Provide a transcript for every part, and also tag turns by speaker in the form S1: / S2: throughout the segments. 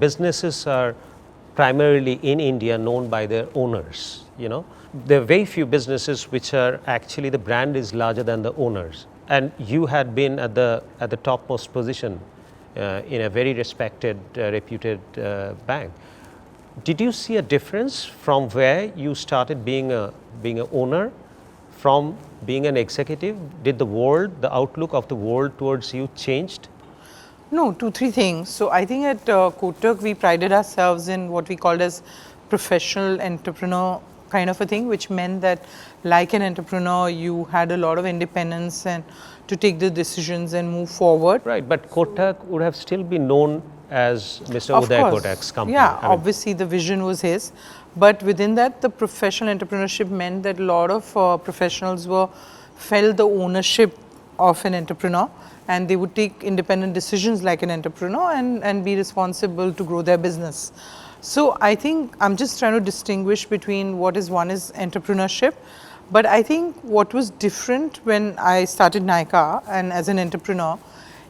S1: Businesses are primarily in India known by their owners. There are very few businesses which are actually the brand is larger than the owners. And you had been at the topmost position in a very respected, reputed bank. Did you see a difference from where you started being an owner, from being an executive? Did the outlook of the world towards you changed?
S2: No, 2-3 things. So I think at Kotak we prided ourselves in what we called as professional entrepreneur kind of a thing, which meant that like an entrepreneur you had a lot of independence and to take the decisions and move forward.
S1: Right, but Kotak would have still been known as Mr. Uday Kotak's company.
S2: Yeah, obviously the vision was his, but within that the professional entrepreneurship meant that a lot of professionals felt the ownership of an entrepreneur, and they would take independent decisions like an entrepreneur and be responsible to grow their business. So I think I'm just trying to distinguish between one is entrepreneurship, but I think what was different when I started Nykaan and as an entrepreneur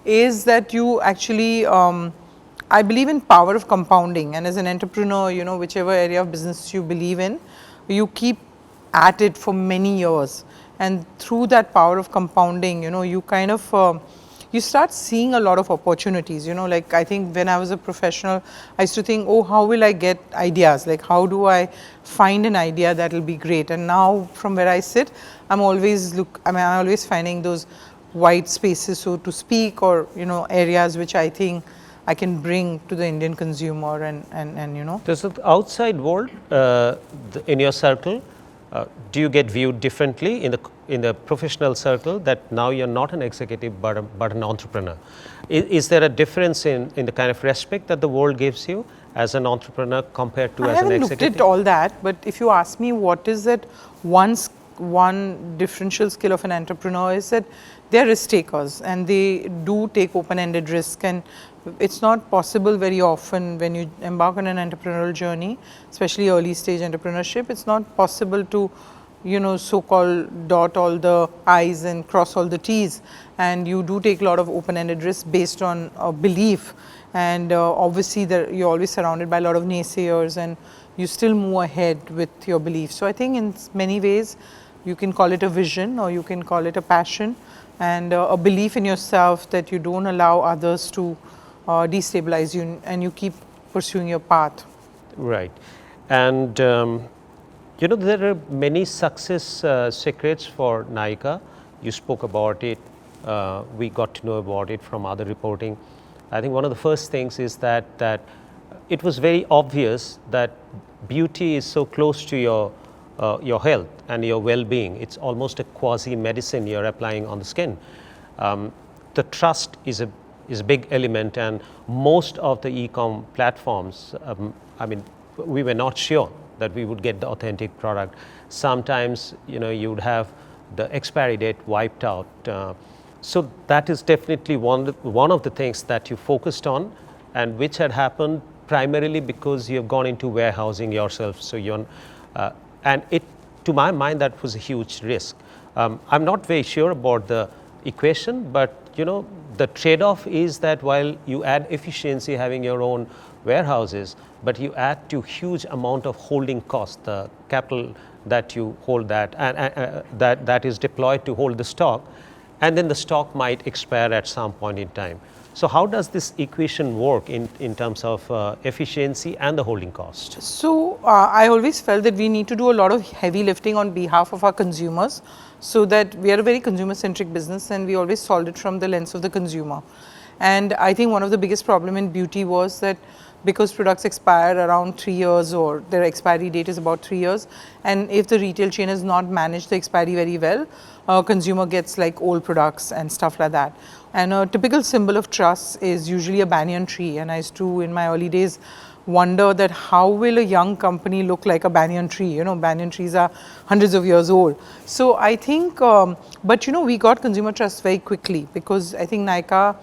S2: is that you actually, I believe in power of compounding, and as an entrepreneur, whichever area of business you believe in, you keep at it for many years, and through that power of compounding, you kind of you start seeing a lot of opportunities. Like I think when I was a professional, I used to think, oh, how will I get ideas? Like how do I find an idea that will be great? And now from where I sit, I'm always finding those white spaces, so to speak, or areas which I think I can bring to the Indian consumer and.
S1: Does the outside world in your circle, do you get viewed differently in the professional circle, that now you're not an executive but an entrepreneur? Is there a difference in the kind of respect that the world gives you as an entrepreneur compared to as an executive?
S2: I haven't looked at all that, but if you ask me what is that one differential skill of an entrepreneur is that they are risk takers and they do take open-ended risk, and it's not possible very often when you embark on an entrepreneurial journey, especially early stage entrepreneurship, it's not possible to so-called dot all the I's and cross all the T's, and you do take a lot of open-ended risks based on a belief, and obviously you're always surrounded by a lot of naysayers and you still move ahead with your belief. So I think in many ways you can call it a vision or you can call it a passion and a belief in yourself that you don't allow others to destabilize you and you keep pursuing your path.
S1: Right. And there are many success secrets for Nykaan. You spoke about it. We got to know about it from other reporting. I think one of the first things is that it was very obvious that beauty is so close to your health and your well-being. It's almost a quasi-medicine you're applying on the skin. The trust is a big element, and most of the e-com platforms, we were not sure that we would get the authentic product. Sometimes you would have the expiry date wiped out. So that is definitely one of the things that you focused on, and which had happened primarily because you have gone into warehousing yourself. So and to my mind, that was a huge risk. I'm not very sure about the equation, but the trade-off is that while you add efficiency having your own warehouses, but you add to huge amount of holding cost, the capital that you hold that is deployed to hold the stock, and then the stock might expire at some point in time. So how does this equation work in terms of efficiency and the holding cost?
S2: So I always felt that we need to do a lot of heavy lifting on behalf of our consumers, so that we are a very consumer-centric business and we always solved it from the lens of the consumer. And I think one of the biggest problem in beauty was that because products expire around 3 years or their expiry date is about 3 years, and if the retail chain has not managed the expiry very well, consumer gets like old products and stuff like that. And a typical symbol of trust is usually a banyan tree, and I used to in my early days wonder that how will a young company look like a banyan tree. Banyan trees are hundreds of years old. So I think, but we got consumer trust very quickly because I think Nykaan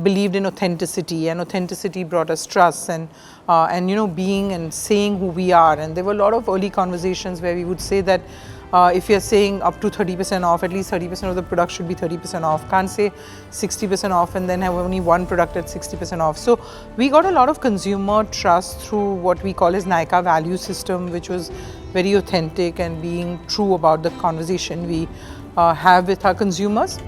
S2: believed in authenticity, and authenticity brought us trust and being and saying who we are. And there were a lot of early conversations where we would say that If you're saying up to 30% off, at least 30% of the product should be 30% off. Can't say 60% off and then have only one product at 60% off. So we got a lot of consumer trust through what we call as Nykaaन value system, which was very authentic and being true about the conversation we have with our consumers.